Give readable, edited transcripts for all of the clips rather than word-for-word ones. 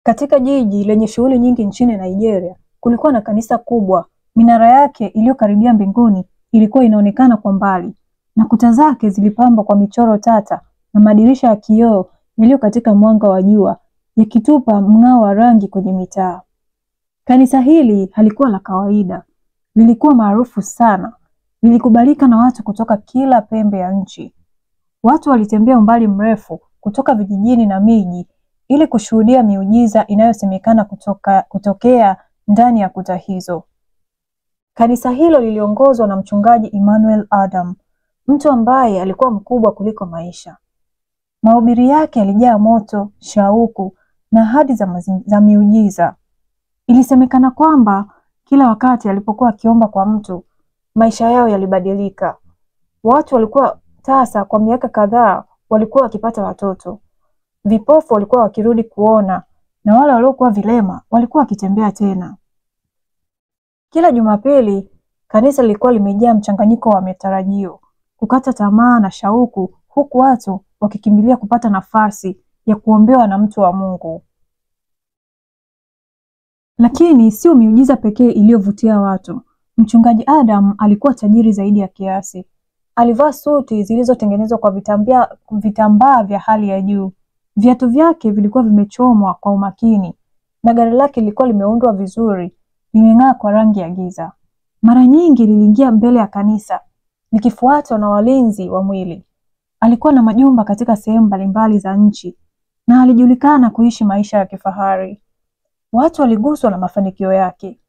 Katika jiji lenye shughuli nyingi nchini Nigeria, kulikuwa na kanisa kubwa. Minara yake iliyokaribia mbinguni ilikuwa inaonekana kwa mbali, na kuta zake zilipambwa kwa michoro tata na madirisha ya kioo yaliyo katika mwanga wa jua, yakitupa mng'ao wa rangi kwenye mitaa. Kanisa hili halikuwa la kawaida, lilikuwa maarufu sana. Lilikubalika na watu kutoka kila pembe ya nchi. Watu walitembea umbali mrefu kutoka vijijini na miji ili kushuhudia miujiza inayosemekana kutokea ndani ya kuta hizo. Kanisa hilo liliongozwa na mchungaji Emmanuel Adam, mtu ambaye alikuwa mkubwa kuliko maisha. Mahubiri yake yalijaa moto, shauku na ahadi za miujiza. Ilisemekana kwamba kila wakati alipokuwa akiomba kwa mtu, maisha yao yalibadilika. Watu walikuwa tasa kwa miaka kadhaa walikuwa wakipata watoto. Vipofu walikuwa wakirudi kuona, na wale waliokuwa vilema walikuwa wakitembea tena. Kila Jumapili, kanisa lilikuwa limejaa mchanganyiko wa matarajio, kukata tamaa na shauku, huku watu wakikimbilia kupata nafasi ya kuombewa na mtu wa Mungu. Lakini sio miujiza pekee iliyovutia watu. Mchungaji Adam alikuwa tajiri zaidi ya kiasi. Alivaa suti zilizotengenezwa kwa vitambaa vya hali ya juu. Viatu vyake vilikuwa vimechomwa kwa umakini, na gari lake lilikuwa limeundwa vizuri, limeng'aa kwa rangi ya giza. Mara nyingi liliingia mbele ya kanisa, likifuatwa na walinzi wa mwili. Alikuwa na majumba katika sehemu mbalimbali za nchi, na alijulikana kuishi maisha ya kifahari. Watu waliguswa na mafanikio yake,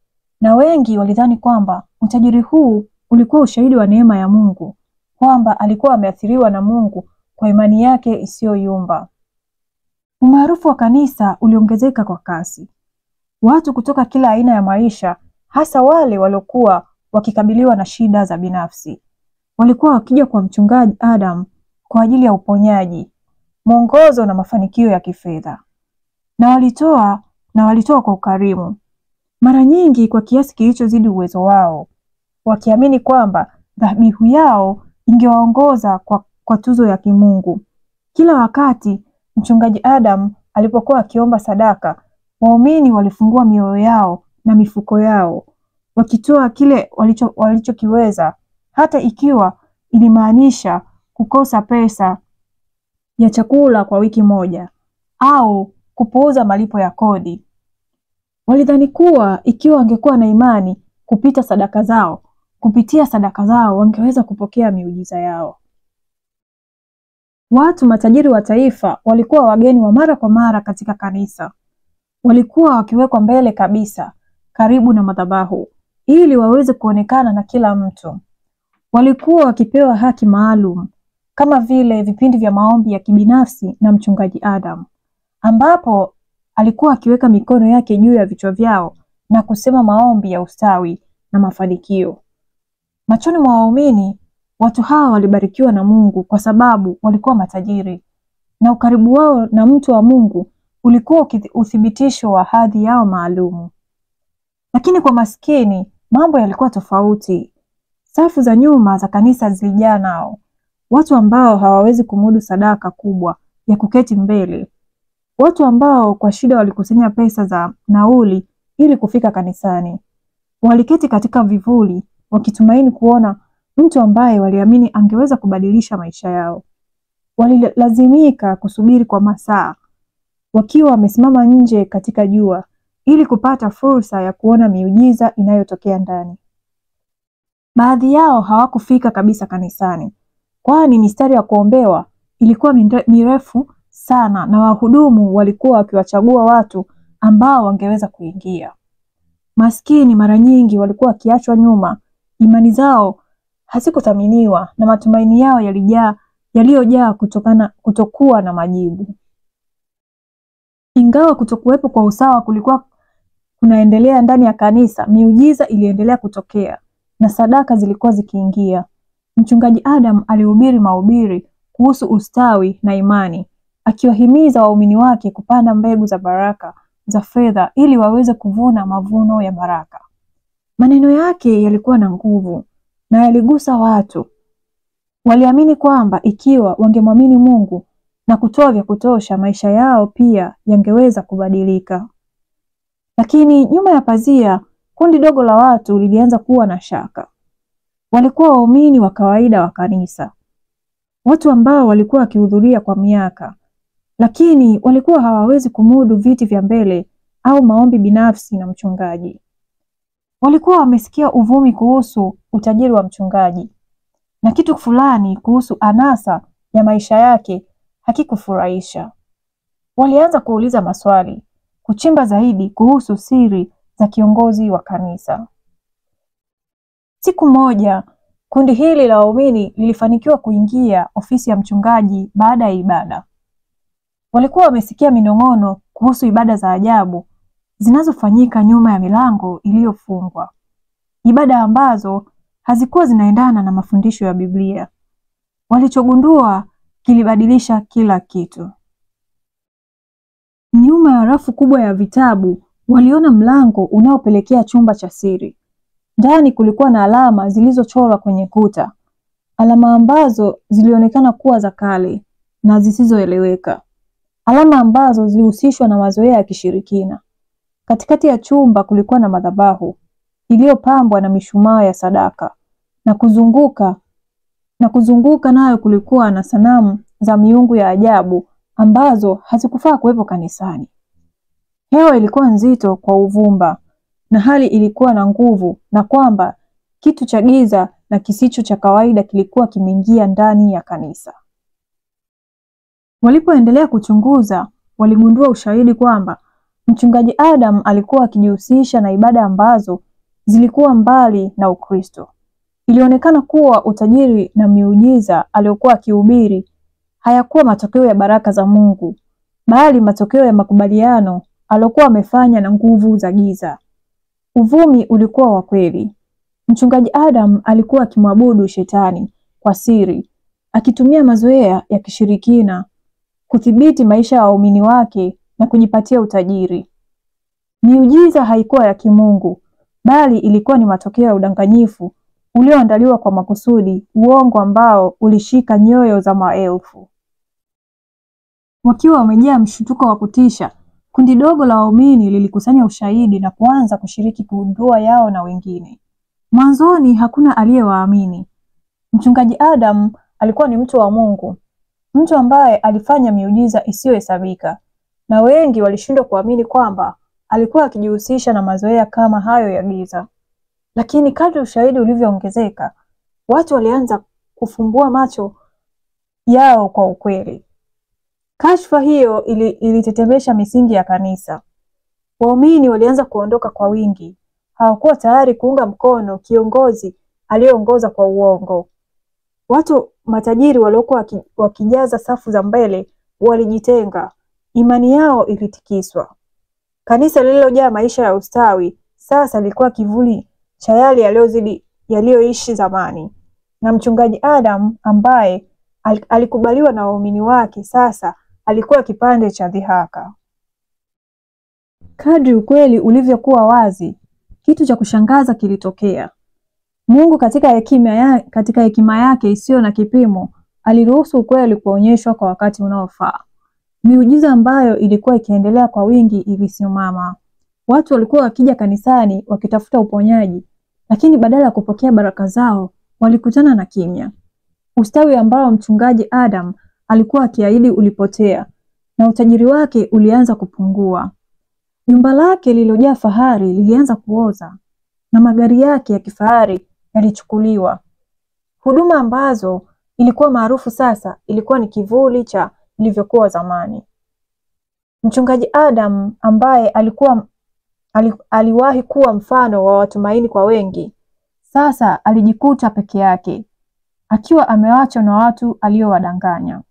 na wengi walidhani kwamba utajiri huu ulikuwa ushahidi wa neema ya Mungu, kwamba alikuwa ameathiriwa na Mungu kwa imani yake isiyoyumba. Umaarufu wa kanisa uliongezeka kwa kasi. Watu kutoka kila aina ya maisha, hasa wale waliokuwa wakikabiliwa na shida za binafsi, walikuwa wakija kwa mchungaji Adam kwa ajili ya uponyaji, mwongozo na mafanikio ya kifedha. Na walitoa kwa ukarimu, mara nyingi kwa kiasi kilichozidi uwezo wao, wakiamini kwamba dhabihu yao ingewaongoza kwa tuzo ya kimungu. Kila wakati mchungaji Adam alipokuwa akiomba sadaka, waumini walifungua mioyo yao na mifuko yao, wakitoa kile walichokiweza, hata ikiwa ilimaanisha kukosa pesa ya chakula kwa wiki moja au kupuuza malipo ya kodi. Walidhani kuwa ikiwa wangekuwa na imani kupitia sadaka zao wangeweza kupokea miujiza yao. Watu matajiri wa taifa walikuwa wageni wa mara kwa mara katika kanisa. Walikuwa wakiwekwa mbele kabisa, karibu na madhabahu, ili waweze kuonekana na kila mtu. Walikuwa wakipewa haki maalum, kama vile vipindi vya maombi ya kibinafsi na mchungaji Adam, ambapo alikuwa akiweka mikono yake juu ya vichwa vyao na kusema maombi ya ustawi na mafanikio. Machoni mwa waumini, watu hawa walibarikiwa na Mungu kwa sababu walikuwa matajiri, na ukaribu wao na mtu wa Mungu ulikuwa uthibitisho wa hadhi yao maalumu. Lakini kwa maskini, mambo yalikuwa tofauti. Safu za nyuma za kanisa zilijaa nao, watu ambao hawawezi kumudu sadaka kubwa ya kuketi mbele. Watu ambao kwa shida walikusanya pesa za nauli ili kufika kanisani. Waliketi katika vivuli, wakitumaini kuona mtu ambaye waliamini angeweza kubadilisha maisha yao. Walilazimika kusubiri kwa masaa, wakiwa wamesimama nje katika jua, ili kupata fursa ya kuona miujiza inayotokea ndani. Baadhi yao hawakufika kabisa kanisani, kwani mistari ya kuombewa ilikuwa mirefu sana, na wahudumu walikuwa wakiwachagua watu ambao wangeweza kuingia. Maskini mara nyingi walikuwa wakiachwa nyuma, imani zao hazikuthaminiwa na matumaini yao yaliyojaa kutokuwa na majibu. Ingawa kutokuwepo kwa usawa kulikuwa kunaendelea ndani ya kanisa, miujiza iliendelea kutokea na sadaka zilikuwa zikiingia. Mchungaji Adam alihubiri mahubiri kuhusu ustawi na imani, akiwahimiza waumini wake kupanda mbegu za baraka za fedha ili waweze kuvuna mavuno ya baraka. Maneno yake yalikuwa na nguvu na yaligusa watu. Waliamini kwamba ikiwa wangemwamini Mungu na kutoa vya kutosha, maisha yao pia yangeweza kubadilika. Lakini nyuma ya pazia, kundi dogo la watu lilianza kuwa na shaka. Walikuwa waumini wa kawaida wa kanisa, watu ambao walikuwa wakihudhuria kwa miaka, lakini walikuwa hawawezi kumudu viti vya mbele au maombi binafsi na mchungaji. Walikuwa wamesikia uvumi kuhusu utajiri wa mchungaji, na kitu fulani kuhusu anasa ya maisha yake hakikufurahisha. Walianza kuuliza maswali, kuchimba zaidi kuhusu siri za kiongozi wa kanisa. Siku moja, kundi hili la waumini lilifanikiwa kuingia ofisi ya mchungaji baada ya ibada. Walikuwa wamesikia minong'ono kuhusu ibada za ajabu zinazofanyika nyuma ya milango iliyofungwa. Ibada ambazo hazikuwa zinaendana na mafundisho ya Biblia. Walichogundua kilibadilisha kila kitu. Nyuma ya rafu kubwa ya vitabu, waliona mlango unaopelekea chumba cha siri. Ndani kulikuwa na alama zilizochorwa kwenye kuta. Alama ambazo zilionekana kuwa za kale na zisizoeleweka. Alama ambazo zilihusishwa na mazoea ya kishirikina. Katikati ya chumba kulikuwa na madhabahu iliyopambwa na mishumaa ya sadaka, na kuzunguka nayo kulikuwa na sanamu za miungu ya ajabu ambazo hazikufaa kuwepo kanisani. Hewa ilikuwa nzito kwa uvumba na hali ilikuwa na nguvu, na kwamba kitu cha giza na kisicho cha kawaida kilikuwa kimeingia ndani ya kanisa. Walipoendelea kuchunguza, waligundua ushahidi kwamba mchungaji Adam alikuwa akijihusisha na ibada ambazo zilikuwa mbali na Ukristo. Ilionekana kuwa utajiri na miujiza aliyokuwa akihubiri hayakuwa matokeo ya baraka za Mungu, bali matokeo ya makubaliano aliyokuwa amefanya na nguvu za giza. Uvumi ulikuwa wa kweli. Mchungaji Adam alikuwa akimwabudu shetani kwa siri, akitumia mazoea ya kishirikina kudhibiti maisha ya waumini wake na kujipatia utajiri. Miujiza haikuwa ya kimungu, bali ilikuwa ni matokeo ya udanganyifu ulioandaliwa kwa makusudi, uongo ambao ulishika nyoyo za maelfu. Wakiwa wamejaa mshtuko wa kutisha, kundi dogo la waumini lilikusanya ushahidi na kuanza kushiriki kugundua yao na wengine. Mwanzoni hakuna aliyewaamini. Mchungaji Adam alikuwa ni mtu wa Mungu, mtu ambaye alifanya miujiza isiyohesabika, na wengi walishindwa kuamini kwamba alikuwa akijihusisha na mazoea kama hayo ya giza. Lakini kadri ushahidi ulivyoongezeka, watu walianza kufumbua macho yao kwa ukweli. Kashfa hiyo ilitetemesha misingi ya kanisa. Waumini walianza kuondoka kwa wingi. Hawakuwa tayari kuunga mkono kiongozi aliyeongoza kwa uongo. Watu matajiri waliokuwa wakijaza safu za mbele walijitenga. Imani yao ilitikiswa. Kanisa lililojaa maisha ya ustawi sasa lilikuwa kivuli cha yale yaliyoishi zamani. Na mchungaji Adam, ambaye alikubaliwa na waumini wake, sasa alikuwa kipande cha dhihaka. Kadri ukweli ulivyokuwa wazi, kitu cha kushangaza kilitokea. Mungu katika hekima yake isiyo na kipimo aliruhusu ukweli kuonyeshwa kwa wakati unaofaa. Miujiza ambayo ilikuwa ikiendelea kwa wingi ilisimama. Watu walikuwa wakija kanisani wakitafuta uponyaji, lakini badala ya kupokea baraka zao, walikutana na kimya. Ustawi ambao mchungaji Adam alikuwa akiahidi ulipotea, na utajiri wake ulianza kupungua. Jumba lake lililojaa fahari lilianza kuoza, na magari yake ya kifahari yalichukuliwa. Huduma ambazo ilikuwa maarufu sasa ilikuwa ni kivuli cha ilivyokuwa zamani. Mchungaji Adam, ambaye aliwahi kuwa mfano wa matumaini kwa wengi, sasa alijikuta peke yake, akiwa ameachwa na watu aliowadanganya.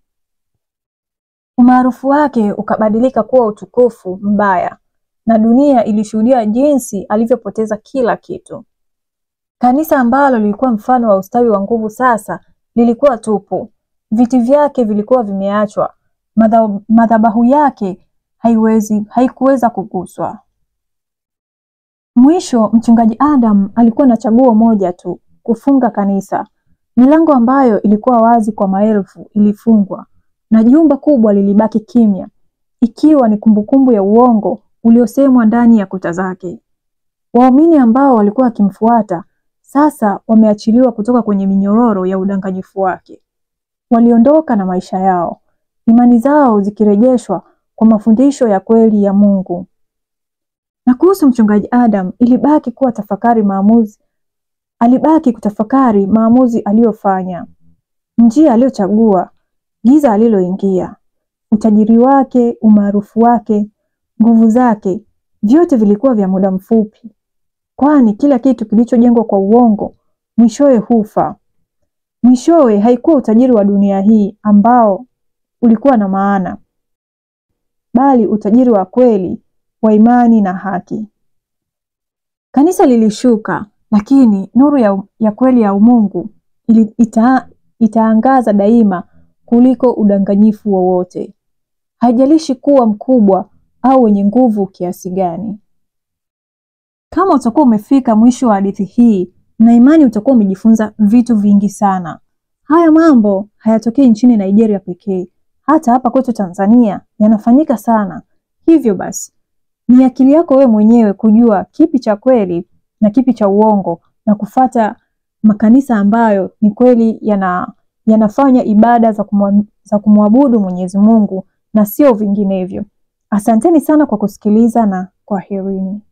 Umaarufu wake ukabadilika kuwa utukufu mbaya, na dunia ilishuhudia jinsi alivyopoteza kila kitu. Kanisa ambalo lilikuwa mfano wa ustawi wa nguvu sasa lilikuwa tupu. Viti vyake vilikuwa vimeachwa. Madhabahu yake haikuweza kuguswa. Mwisho, mchungaji Adam alikuwa na chaguo moja tu: kufunga kanisa. Milango ambayo ilikuwa wazi kwa maelfu ilifungwa, na jumba kubwa lilibaki kimya, ikiwa ni kumbukumbu ya uongo uliosemwa ndani ya kuta zake. Waumini ambao walikuwa wakimfuata sasa wameachiliwa kutoka kwenye minyororo ya udanganyifu wake. Waliondoka na maisha yao, imani zao zikirejeshwa kwa mafundisho ya kweli ya Mungu. Na kuhusu mchungaji Adam, alibaki kutafakari maamuzi aliyofanya, njia aliyochagua, giza aliloingia. Utajiri wake, umaarufu wake, nguvu zake, vyote vilikuwa vya muda mfupi. Kwani kila kitu kilichojengwa kwa uongo mwishowe hufa. Mwishowe haikuwa utajiri wa dunia hii ambao ulikuwa na maana, bali utajiri wa kweli wa imani na haki. Kanisa lilishuka, lakini nuru ya kweli ya Mungu itaangaza daima kuliko udanganyifu wowote. Haijalishi kuwa mkubwa au wenye nguvu kiasi gani. Kama utakuwa umefika mwisho wa hadithi hii, na imani utakuwa umejifunza vitu vingi sana. Haya mambo hayatokei nchini Nigeria pekee, hata hapa kwetu Tanzania yanafanyika sana. Hivyo basi, ni akili yako wewe mwenyewe kujua kipi cha kweli na kipi cha uongo, na kufata makanisa ambayo ni kweli yanafanya ibada za kumwabudu Mwenyezi Mungu na sio vinginevyo. Asanteni sana kwa kusikiliza na kwaherini.